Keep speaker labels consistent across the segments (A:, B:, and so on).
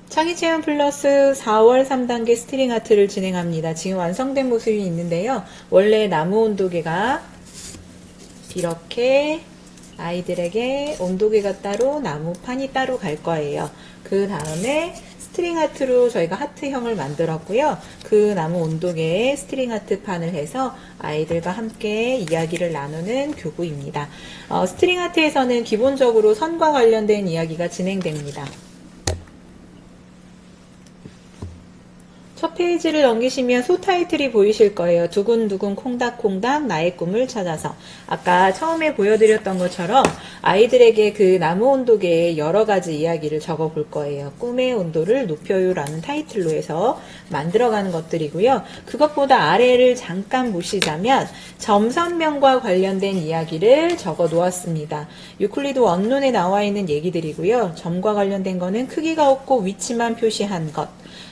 A: 창의체험 플러스 4월 3단계 스트링 아트를 진행합니다. 지금 완성된 모습이 있는데요. 원래 나무 온도계가 이렇게 아이들에게 온도계가 따로 나무판이 따로 갈 거예요. 그 다음에 스트링 아트로 저희가 하트형을 만들었고요. 그 나무 온도계에 스트링 아트 판을 해서 아이들과 함께 이야기를 나누는 교구입니다. 스트링 아트에서는 기본적으로 선과 관련된 이야기가 진행됩니다. 첫 페이지를 넘기시면 소 타이틀이 보이실 거예요. 두근두근 콩닥콩닥 나의 꿈을 찾아서. 아까 처음에 보여드렸던 것처럼 아이들에게 그 나무 온도계에 여러 가지 이야기를 적어 볼 거예요. 꿈의 온도를 높여요 라는 타이틀로 해서 만들어가는 것들이고요. 그것보다 아래를 잠깐 보시자면 점선명과 관련된 이야기를 적어 놓았습니다. 유클리드 원론에 나와 있는 얘기들이고요. 점과 관련된 거는 크기가 없고 위치만 표시한 것.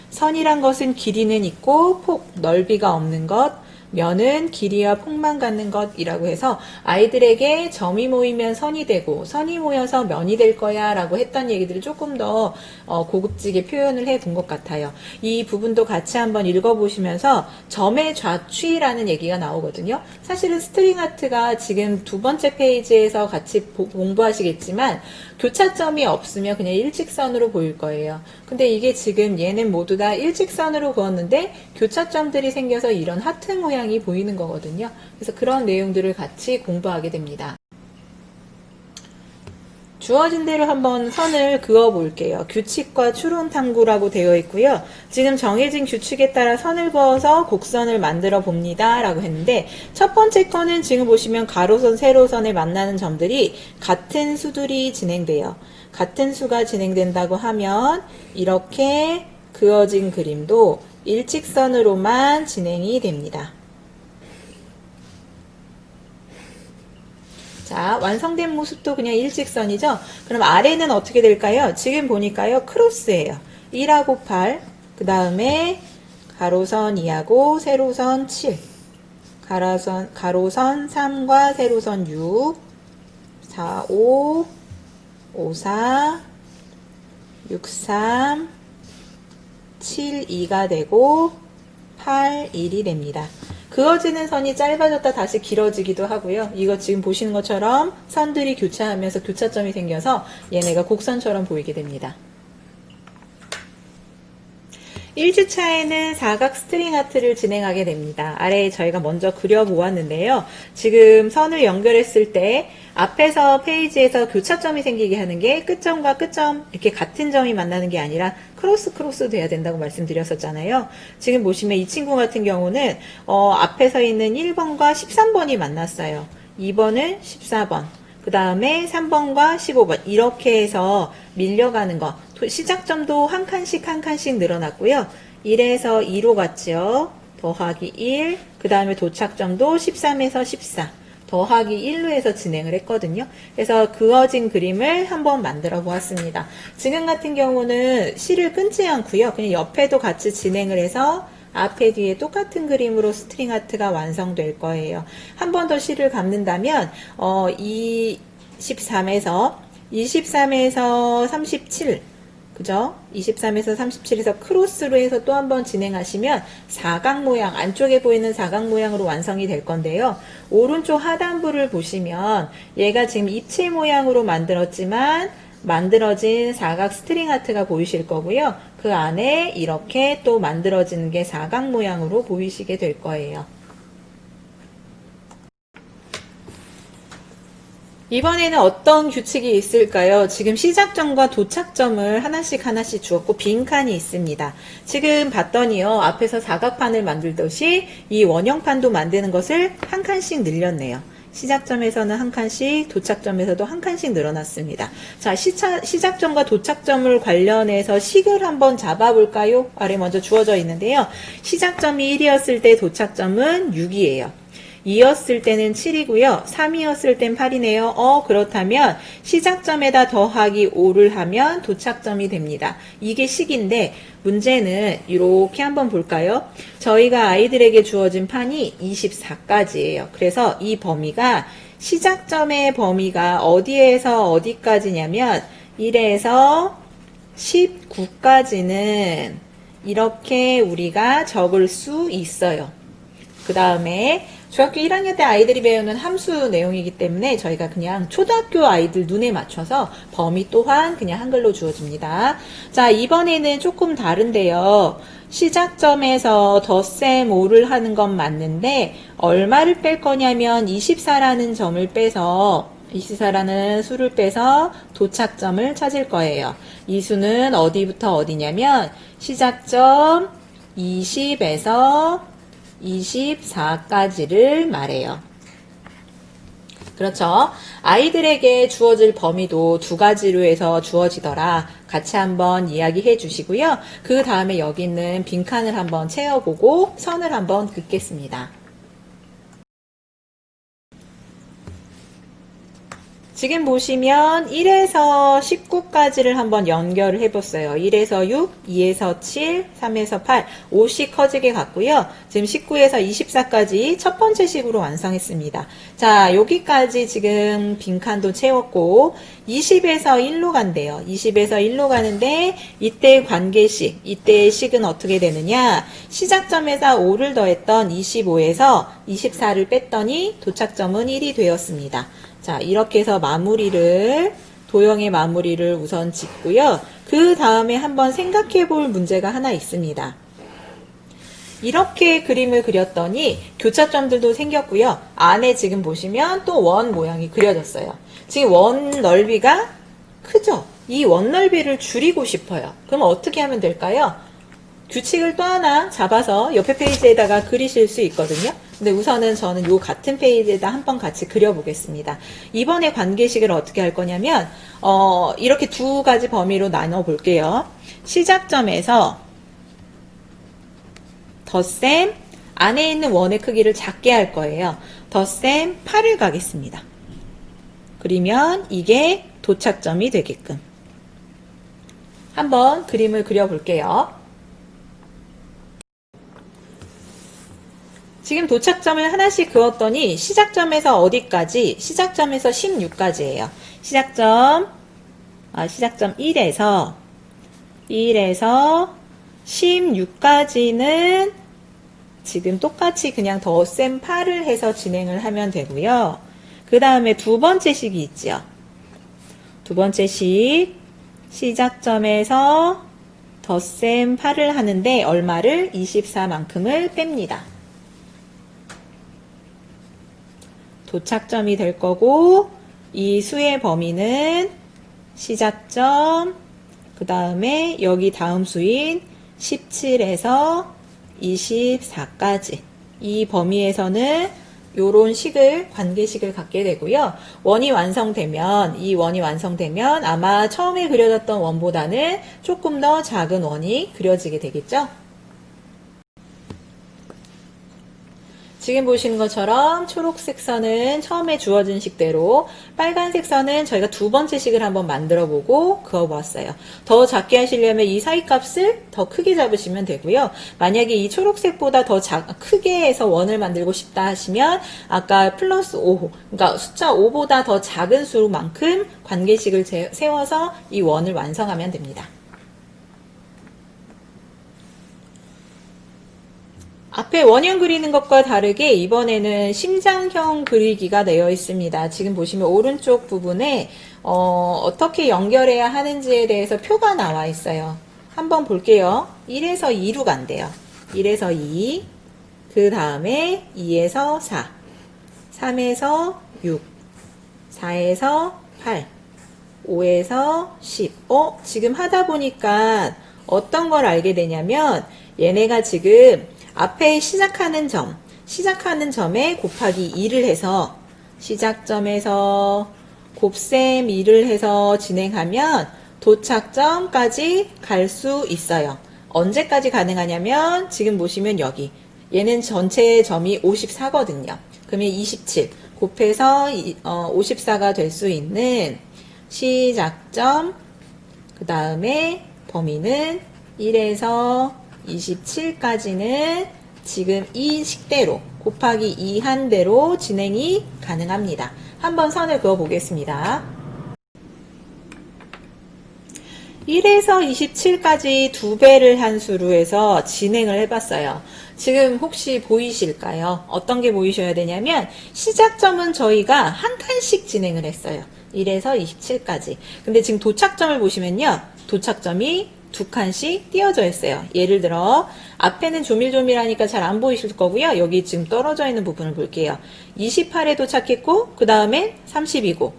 A: 선이란 것은 길이는 있고 폭, 넓이가 없는 것, 면은 길이와 폭만 갖는 것이라고 해서 아이들에게 점이 모이면 선이 되고 선이 모여서 면이 될 거야 라고 했던 얘기들을 조금 더 고급지게 표현을 해 본 것 같아요. 이 부분도 같이 한번 읽어보시면서 점의 좌취라는 얘기가 나오거든요. 사실은 스트링 아트가 지금 두 번째 페이지에서 같이 공부하시겠지만 교차점이 없으면 그냥 일직선으로 보일 거예요. 근데 이게 지금 얘는 모두 다 일직선으로 그었는데 교차점들이 생겨서 이런 하트 모양이 보이는 거거든요. 그래서 그런 내용들을 같이 공부하게 됩니다. 주어진 대로 한번 선을 그어 볼게요. 규칙과 추론 탐구라고 되어 있고요. 지금 정해진 규칙에 따라 선을 그어서 곡선을 만들어 봅니다 라고 했는데 첫 번째 거는 지금 보시면 가로선, 세로선에 만나는 점들이 같은 수들이 진행돼요. 같은 수가 진행된다고 하면 이렇게 그어진 그림도 일직선으로만 진행이 됩니다. 자, 완성된 모습도 그냥 일직선이죠? 그럼 아래는 어떻게 될까요? 지금 보니까요, 크로스예요. 1하고 8, 그 다음에 가로선 2하고 세로선 7, 가로선 3과 세로선 6, 4, 5, 5, 4, 6, 3, 7, 2가 되고 8, 1이 됩니다. 그어지는 선이 짧아졌다 다시 길어지기도 하고요. 이거 지금 보시는 것처럼 선들이 교차하면서 교차점이 생겨서 얘네가 곡선처럼 보이게 됩니다. 1주차에는 사각 스트링 아트를 진행하게 됩니다. 아래에 저희가 먼저 그려보았는데요. 지금 선을 연결했을 때 앞에서 페이지에서 교차점이 생기게 하는 게 끝점과 끝점 이렇게 같은 점이 만나는 게 아니라 크로스 돼야 된다고 말씀드렸었잖아요. 지금 보시면 이 친구 같은 경우는 앞에서 있는 1번과 13번이 만났어요. 2번은 14번. 그 다음에 3번과 15번 이렇게 해서 밀려가는 거 시작점도 한 칸씩 늘어났고요. 1에서 2로 갔죠. 더하기 1, 그 다음에 도착점도 13에서 14 더하기 1로 해서 진행을 했거든요. 그래서 그어진 그림을 한번 만들어 보았습니다. 지금 같은 경우는 실을 끊지 않고요. 그냥 옆에도 같이 진행을 해서 앞에 뒤에 똑같은 그림으로 스트링 아트가 완성될 거예요. 한 번 더 실을 감는다면 23에서 37 그죠? 23에서 37에서 크로스로 해서 또 한 번 진행하시면 사각 모양, 안쪽에 보이는 사각 모양으로 완성이 될 건데요. 오른쪽 하단부를 보시면 얘가 지금 입체 모양으로 만들었지만 만들어진 사각 스트링 아트가 보이실 거고요. 그 안에 이렇게 또 만들어지는 게 사각 모양으로 보이시게 될 거예요. 이번에는 어떤 규칙이 있을까요? 지금 시작점과 도착점을 하나씩 주었고 빈칸이 있습니다. 지금 봤더니요. 앞에서 사각판을 만들듯이 이 원형판도 만드는 것을 한 칸씩 늘렸네요. 시작점에서는 한 칸씩, 도착점에서도 한 칸씩 늘어났습니다. 자, 시작점과 도착점을 관련해서 식을 한번 잡아볼까요? 아래 먼저 주어져 있는데요. 시작점이 1이었을 때 도착점은 6이에요. 2였을 때는 7이고요. 3이었을 땐 8이네요. 그렇다면 시작점에다 더하기 5를 하면 도착점이 됩니다. 이게 식인데 문제는 이렇게 한번 볼까요? 저희가 아이들에게 주어진 판이 24까지예요. 그래서 이 범위가 시작점의 범위가 어디에서 어디까지냐면 1에서 19까지는 이렇게 우리가 적을 수 있어요. 그 다음에 중학교 1학년 때 아이들이 배우는 함수 내용이기 때문에 저희가 그냥 초등학교 아이들 눈에 맞춰서 범위 또한 그냥 한글로 주어집니다. 자, 이번에는 조금 다른데요. 시작점에서 덧셈 5를 하는 건 맞는데 얼마를 뺄 거냐면 24라는 점을 빼서 24라는 수를 빼서 도착점을 찾을 거예요. 이 수는 어디부터 어디냐면 시작점 20에서 24까지를 말해요. 그렇죠. 아이들에게 주어질 범위도 두 가지로 해서 주어지더라. 같이 한번 이야기해 주시고요. 그 다음에 여기 있는 빈칸을 한번 채워보고 선을 한번 긋겠습니다. 지금 보시면 1에서 19까지를 한번 연결을 해봤어요. 1에서 6, 2에서 7, 3에서 8, 5씩 커지게 갔고요. 지금 19에서 24까지 첫 번째 식으로 완성했습니다. 자, 여기까지 지금 빈칸도 채웠고 20에서 1로 간대요. 20에서 1로 가는데 이때 관계식, 이때의 식은 어떻게 되느냐? 시작점에서 5를 더했던 25에서 24를 뺐더니 도착점은 1이 되었습니다. 자, 이렇게 해서 도형의 마무리를 우선 짓고요. 그 다음에 한번 생각해 볼 문제가 하나 있습니다. 이렇게 그림을 그렸더니 교차점들도 생겼고요. 안에 지금 보시면 또 원 모양이 그려졌어요. 지금 원 넓이가 크죠? 이 원 넓이를 줄이고 싶어요. 그럼 어떻게 하면 될까요? 규칙을 또 하나 잡아서 옆에 페이지에다가 그리실 수 있거든요. 근데 우선은 저는 요 같은 페이지에다 한번 같이 그려보겠습니다. 이번에 관계식을 어떻게 할 거냐면 이렇게 두 가지 범위로 나눠 볼게요. 시작점에서 덧셈 안에 있는 원의 크기를 작게 할 거예요. 덧셈 8을 가겠습니다. 그리면 이게 도착점이 되게끔 한번 그림을 그려볼게요. 지금 도착점을 하나씩 그었더니 시작점에서 어디까지? 시작점에서 16까지예요. 시작점 1에서 16까지는 지금 똑같이 그냥 덧셈 8을 해서 진행을 하면 되고요. 그 다음에 두 번째 식이 있죠. 두 번째 식 시작점에서 덧셈 8을 하는데 얼마를? 24만큼을 뺍니다. 도착점이 될 거고 이 수의 범위는 시작점 그 다음에 여기 다음 수인 17에서 24까지 이 범위에서는 요런 식을 관계식을 갖게 되고요. 원이 완성되면 아마 처음에 그려졌던 원보다는 조금 더 작은 원이 그려지게 되겠죠. 지금 보시는 것처럼 초록색 선은 처음에 주어진 식대로 빨간색 선은 저희가 두 번째 식을 한번 만들어 보고 그어보았어요. 더 작게 하시려면 이 사이 값을 더 크게 잡으시면 되고요. 만약에 이 초록색보다 더 크게 해서 원을 만들고 싶다 하시면 아까 플러스 5, 그러니까 숫자 5보다 더 작은 수만큼 관계식을 세워서 이 원을 완성하면 됩니다. 앞에 원형 그리는 것과 다르게 이번에는 심장형 그리기가 되어 있습니다. 지금 보시면 오른쪽 부분에 어떻게 연결해야 하는지에 대해서 표가 나와 있어요. 한번 볼게요. 1에서 2로 간대요. 1에서 2, 그 다음에 2에서 4, 3에서 6, 4에서 8, 5에서 10. 지금 하다 보니까 어떤 걸 알게 되냐면 얘네가 지금 앞에 시작하는 점에 곱하기 2를 해서 시작점에서 곱셈 2를 해서 진행하면 도착점까지 갈 수 있어요. 언제까지 가능하냐면 지금 보시면 여기 얘는 전체 점이 54거든요. 그러면 27 곱해서 54가 될 수 있는 시작점 그 다음에 범위는 1에서 27까지는 지금 이 식대로 곱하기 2 한 대로 진행이 가능합니다. 한번 선을 그어 보겠습니다. 1에서 27까지 2배를 한 수로 해서 진행을 해봤어요. 지금 혹시 보이실까요? 어떤 게 보이셔야 되냐면 시작점은 저희가 한 칸씩 진행을 했어요. 1에서 27까지. 근데 지금 도착점을 보시면요. 도착점이 2칸씩 띄어져 있어요. 예를 들어 앞에는 조밀조밀하니까 잘 안 보이실 거고요. 여기 지금 떨어져 있는 부분을 볼게요. 28에 도착했고 그 다음에 32고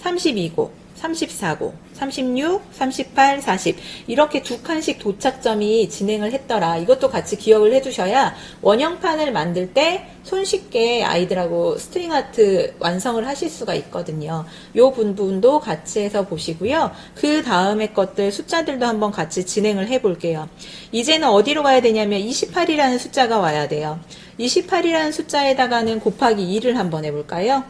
A: 32고 34고 36, 38, 40 이렇게 2칸씩 도착점이 진행을 했더라. 이것도 같이 기억을 해두셔야 원형판을 만들 때 손쉽게 아이들하고 스트링 아트 완성을 하실 수가 있거든요. 요 부분도 같이 해서 보시고요. 그 다음에 것들 숫자들도 한번 같이 진행을 해 볼게요. 이제는 어디로 가야 되냐면 28이라는 숫자가 와야 돼요. 28이라는 숫자에다가는 곱하기 2를 한번 해볼까요?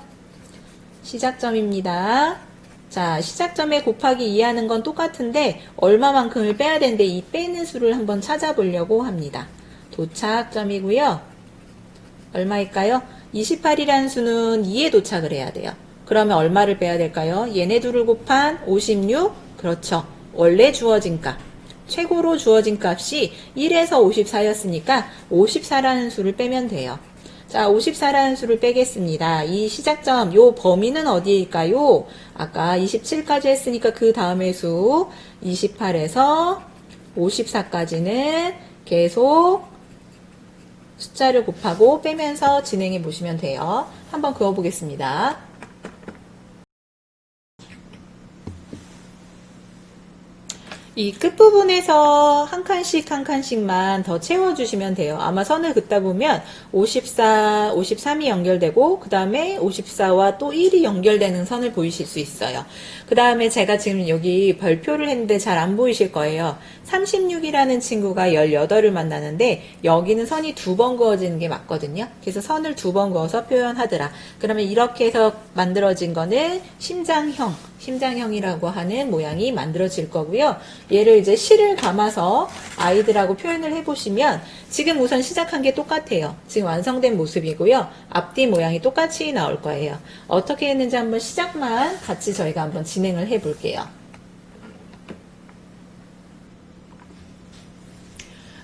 A: 시작점입니다. 자, 시작점에 곱하기 2 하는 건 똑같은데 얼마만큼을 빼야 되는데 이 빼는 수를 한번 찾아보려고 합니다. 도착점이고요. 얼마일까요? 28이라는 수는 2에 도착을 해야 돼요. 그러면 얼마를 빼야 될까요? 얘네 둘을 곱한 56? 그렇죠. 원래 주어진 값. 최고로 주어진 값이 1에서 54였으니까 54라는 수를 빼면 돼요. 자, 54라는 수를 빼겠습니다. 이 시작점, 요 범위는 어디일까요? 아까 27까지 했으니까 그 다음의 수 28에서 54까지는 계속 숫자를 곱하고 빼면서 진행해 보시면 돼요. 한번 그어 보겠습니다. 이 끝부분에서 한 칸씩 한 칸씩만 더 채워주시면 돼요. 아마 선을 긋다 보면 54, 53이 연결되고 그 다음에 54와 또 1이 연결되는 선을 보이실 수 있어요. 그 다음에 제가 지금 여기 별표를 했는데 잘 안 보이실 거예요. 36이라는 친구가 18을 만나는데 여기는 선이 2번 그어지는 게 맞거든요. 그래서 선을 2번 그어서 표현하더라. 그러면 이렇게 해서 만들어진 거는 심장형이라고 하는 모양이 만들어질 거고요. 얘를 이제 실을 감아서 아이들하고 표현을 해보시면 지금 우선 시작한 게 똑같아요. 지금 완성된 모습이고요. 앞뒤 모양이 똑같이 나올 거예요. 어떻게 했는지 한번 시작만 같이 저희가 한번 진행을 해볼게요.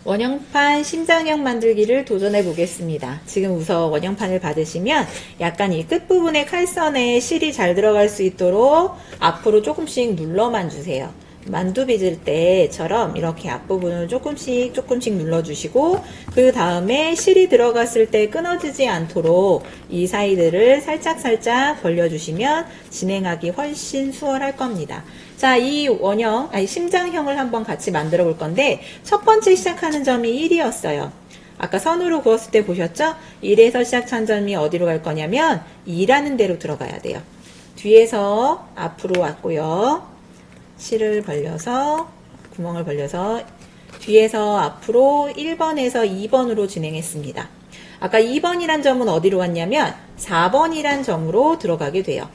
A: 원형판 심장형 만들기를 도전해 보겠습니다. 지금 우선 원형판을 받으시면 약간 이 끝부분의 칼선에 실이 잘 들어갈 수 있도록 앞으로 조금씩 눌러만 주세요. 만두 빚을 때처럼 이렇게 앞부분을 조금씩 눌러주시고 그 다음에 실이 들어갔을 때 끊어지지 않도록 이 사이드를 살짝 벌려주시면 진행하기 훨씬 수월할 겁니다. 자, 이 심장형을 한번 같이 만들어 볼 건데 첫 번째 시작하는 점이 1이었어요. 아까 선으로 그었을 때 보셨죠? 1에서 시작한 점이 어디로 갈 거냐면 2라는 데로 들어가야 돼요. 뒤에서 앞으로 왔고요. 실을 벌려서 구멍을 벌려서 뒤에서 앞으로 1번에서 2번으로 진행했습니다. 아까 2번이란 점은 어디로 왔냐면 4번이란 점으로 들어가게 돼요.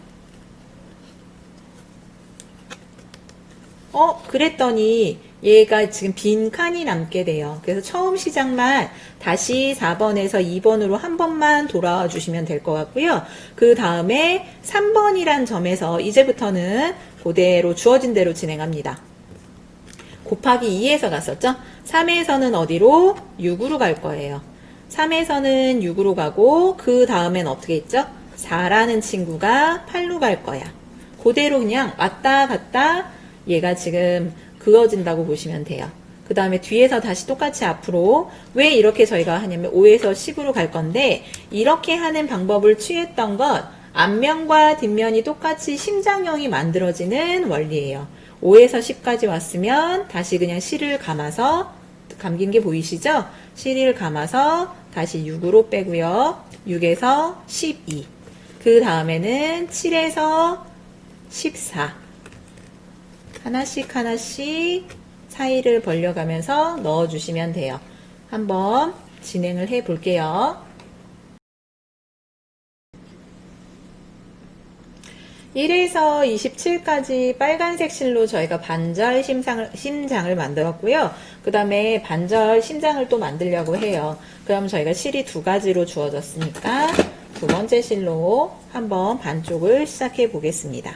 A: 그랬더니 얘가 지금 빈 칸이 남게 돼요. 그래서 처음 시작만 다시 4번에서 2번으로 한 번만 돌아와 주시면 될 것 같고요. 그 다음에 3번이란 점에서 이제부터는 그대로 주어진 대로 진행합니다. 곱하기 2에서 갔었죠? 3에서는 어디로? 6으로 갈 거예요. 3에서는 6으로 가고 그 다음엔 어떻게 했죠? 4라는 친구가 8로 갈 거야. 그대로 그냥 왔다 갔다 얘가 지금 그어진다고 보시면 돼요. 그 다음에 뒤에서 다시 똑같이 앞으로 왜 이렇게 저희가 하냐면 5에서 10으로 갈 건데 이렇게 하는 방법을 취했던 건 앞면과 뒷면이 똑같이 심장형이 만들어지는 원리예요. 5에서 10까지 왔으면 다시 그냥 실을 감아서 감긴 게 보이시죠? 실을 감아서 다시 6으로 빼고요. 6에서 12. 그 다음에는 7에서 14. 하나씩 사이를 벌려가면서 넣어주시면 돼요. 한번 진행을 해 볼게요. 1에서 27까지 빨간색 실로 저희가 반절 심장을 만들었고요. 그 다음에 반절 심장을 또 만들려고 해요. 그럼 저희가 실이 2가지로 주어졌으니까 두 번째 실로 한번 반쪽을 시작해 보겠습니다.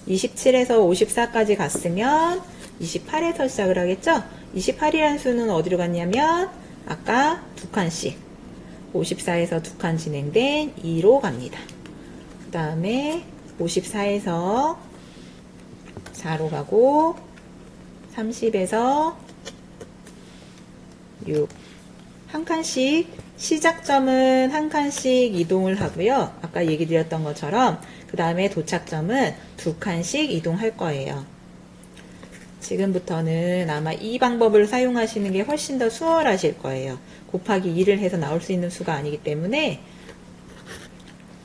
A: 27에서 54까지 갔으면 28에서 시작을 하겠죠? 28이라는 수는 어디로 갔냐면 아까 2칸씩 54에서 2칸 진행된 2로 갑니다. 그 다음에 54에서 4로 가고 30에서 6. 한 칸씩 시작점은 한 칸씩 이동을 하고요. 아까 얘기 드렸던 것처럼 그 다음에 도착점은 2칸씩 이동할 거예요. 지금부터는 아마 이 방법을 사용하시는 게 훨씬 더 수월하실 거예요. 곱하기 2를 해서 나올 수 있는 수가 아니기 때문에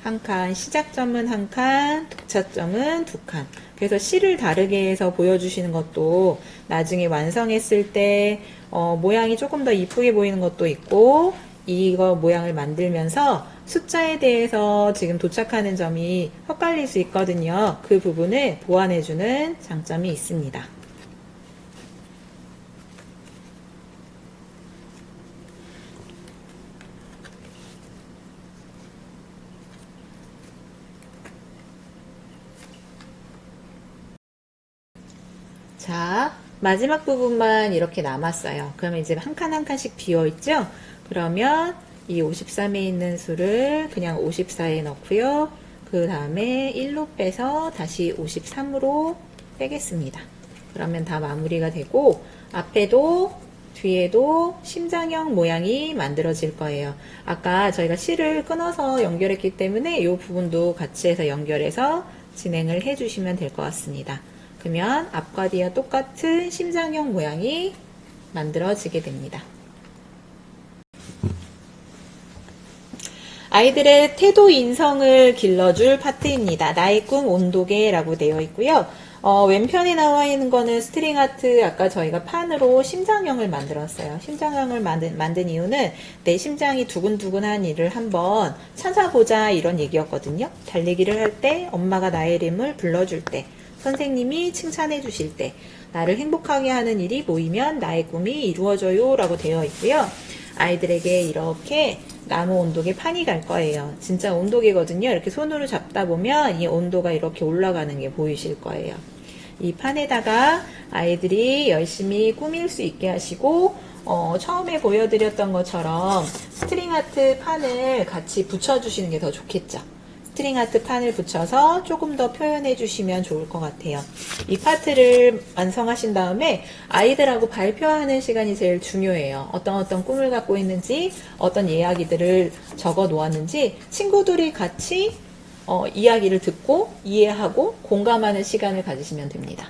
A: 한 칸, 시작점은 한 칸, 도착점은 2칸. 그래서 실을 다르게 해서 보여주시는 것도 나중에 완성했을 때 모양이 조금 더 이쁘게 보이는 것도 있고, 이거 모양을 만들면서 숫자에 대해서 지금 도착하는 점이 헷갈릴 수 있거든요. 그 부분을 보완해주는 장점이 있습니다. 자, 마지막 부분만 이렇게 남았어요. 그러면 이제 한 칸 한 칸씩 비어있죠? 그러면 이 53에 있는 수를 그냥 54에 넣고요. 그 다음에 1로 빼서 다시 53으로 빼겠습니다. 그러면 다 마무리가 되고 앞에도 뒤에도 심장형 모양이 만들어질 거예요. 아까 저희가 실을 끊어서 연결했기 때문에 이 부분도 같이 해서 연결해서 진행을 해주시면 될 것 같습니다. 그러면 앞과 뒤와 똑같은 심장형 모양이 만들어지게 됩니다. 아이들의 태도 인성을 길러줄 파트입니다. 나의 꿈 온도계라고 되어 있고요. 왼편에 나와 있는 거는 스트링 아트, 아까 저희가 판으로 심장형을 만들었어요. 심장형을 만든 이유는 내 심장이 두근두근한 일을 한번 찾아보자 이런 얘기였거든요. 달리기를 할 때, 엄마가 나의 이름을 불러줄 때, 선생님이 칭찬해 주실 때, 나를 행복하게 하는 일이 모이면 나의 꿈이 이루어져요 라고 되어 있고요. 아이들에게 이렇게 나무 온도계 판이 갈 거예요. 진짜 온도계거든요. 이렇게 손으로 잡다 보면 이 온도가 이렇게 올라가는 게 보이실 거예요. 이 판에다가 아이들이 열심히 꾸밀 수 있게 하시고 처음에 보여드렸던 것처럼 스트링 아트 판을 같이 붙여주시는 게 더 좋겠죠. 스트링 아트 판을 붙여서 조금 더 표현해 주시면 좋을 것 같아요. 이 파트를 완성하신 다음에 아이들하고 발표하는 시간이 제일 중요해요. 어떤 꿈을 갖고 있는지, 어떤 이야기들을 적어 놓았는지 친구들이 같이 이야기를 듣고 이해하고 공감하는 시간을 가지시면 됩니다.